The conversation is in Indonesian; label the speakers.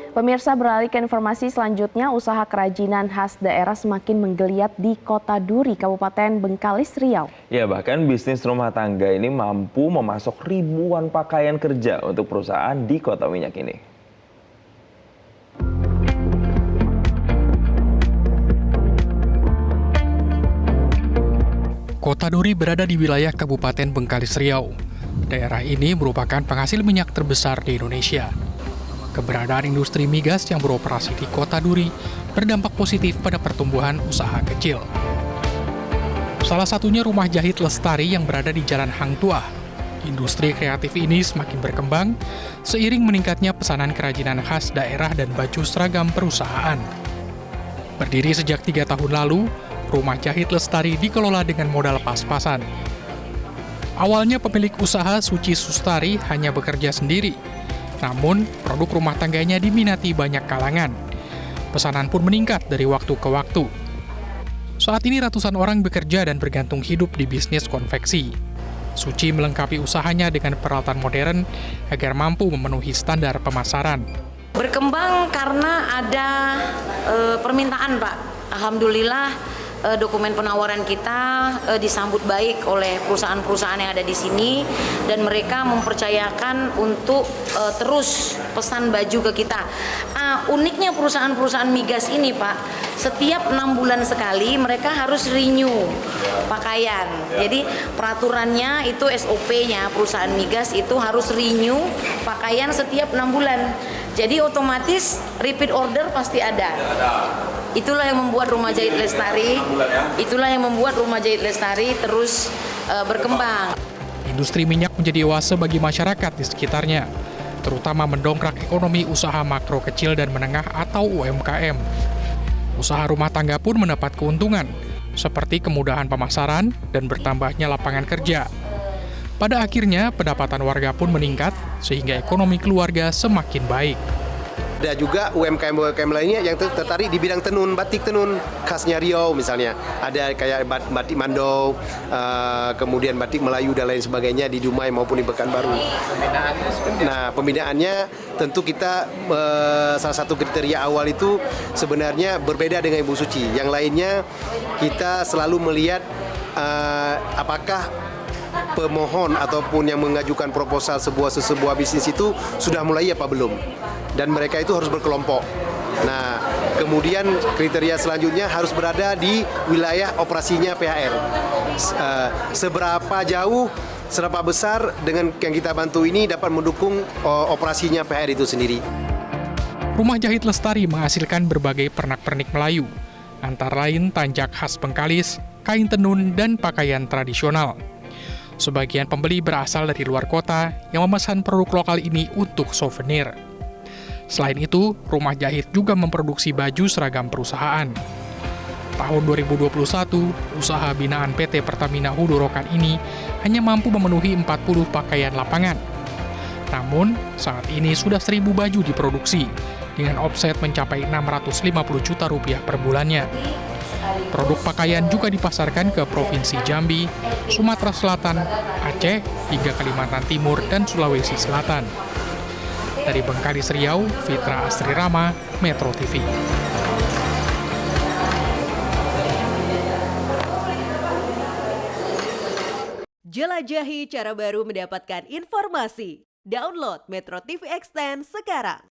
Speaker 1: Pemirsa, beralih ke informasi selanjutnya, usaha kerajinan khas daerah semakin menggeliat di Kota Duri, Kabupaten Bengkalis, Riau.
Speaker 2: Ya, bahkan bisnis rumah tangga ini mampu memasok ribuan pakaian kerja untuk perusahaan di kota minyak ini.
Speaker 3: Kota Duri berada di wilayah Kabupaten Bengkalis, Riau. Daerah ini merupakan penghasil minyak terbesar di Indonesia. Keberadaan industri migas yang beroperasi di Kota Duri berdampak positif pada pertumbuhan usaha kecil. Salah satunya Rumah Jahit Lestari yang berada di Jalan Hang Tuah. Industri kreatif ini semakin berkembang seiring meningkatnya pesanan kerajinan khas daerah dan baju seragam perusahaan. Berdiri sejak 3 tahun lalu, Rumah Jahit Lestari dikelola dengan modal pas-pasan. Awalnya pemilik usaha Suci Sustari hanya bekerja sendiri. Namun, produk rumah tangganya diminati banyak kalangan. Pesanan pun meningkat dari waktu ke waktu. Saat ini ratusan orang bekerja dan bergantung hidup di bisnis konveksi. Suci melengkapi usahanya dengan peralatan modern agar mampu memenuhi standar pemasaran.
Speaker 4: Berkembang karena ada permintaan, Pak. Alhamdulillah dokumen penawaran kita disambut baik oleh perusahaan-perusahaan yang ada di sini dan mereka mempercayakan untuk terus pesan baju ke kita. Uniknya perusahaan-perusahaan migas ini, Pak, setiap 6 bulan sekali mereka harus renew pakaian. Jadi peraturannya itu SOP-nya perusahaan migas itu harus renew pakaian setiap 6 bulan. Jadi otomatis repeat order pasti ada. Itulah yang membuat Rumah Jahit Lestari terus berkembang.
Speaker 3: Industri minyak menjadi oase bagi masyarakat di sekitarnya, terutama mendongkrak ekonomi usaha makro kecil dan menengah atau UMKM. Usaha rumah tangga pun mendapat keuntungan, seperti kemudahan pemasaran dan bertambahnya lapangan kerja. Pada akhirnya, pendapatan warga pun meningkat, sehingga ekonomi keluarga semakin baik.
Speaker 5: Ada juga UMKM lainnya yang tertarik di bidang tenun, batik tenun khasnya Riau misalnya. Ada kayak batik Mandau, kemudian batik Melayu dan lain sebagainya di Dumai maupun di Pekanbaru. Nah, pembinaannya tentu kita salah satu kriteria awal itu sebenarnya berbeda dengan Ibu Suci. Yang lainnya kita selalu melihat apakah pemohon ataupun yang mengajukan proposal sebuah bisnis itu sudah mulai apa belum. Dan mereka itu harus berkelompok. Nah, kemudian kriteria selanjutnya harus berada di wilayah operasinya PHR. Seberapa jauh, seberapa besar dengan yang kita bantu ini dapat mendukung operasinya PHR itu sendiri.
Speaker 3: Rumah Jahit Lestari menghasilkan berbagai pernak-pernik Melayu, antara lain tanjak khas Bengkalis, kain tenun, dan pakaian tradisional. Sebagian pembeli berasal dari luar kota yang memesan produk lokal ini untuk souvenir. Selain itu, Rumah Jahit juga memproduksi baju seragam perusahaan. Tahun 2021, usaha binaan PT Pertamina Hulu Rokan ini hanya mampu memenuhi 40 pakaian lapangan. Namun, saat ini sudah 1.000 baju diproduksi, dengan omset mencapai 650 juta rupiah per bulannya. Produk pakaian juga dipasarkan ke Provinsi Jambi, Sumatera Selatan, Aceh, hingga Kalimantan Timur dan Sulawesi Selatan. Dari Bengkalis, Riau, Fitra Astri Rama, Metro TV.
Speaker 6: Jelajahi cara baru mendapatkan informasi. Download Metro TV Extend sekarang.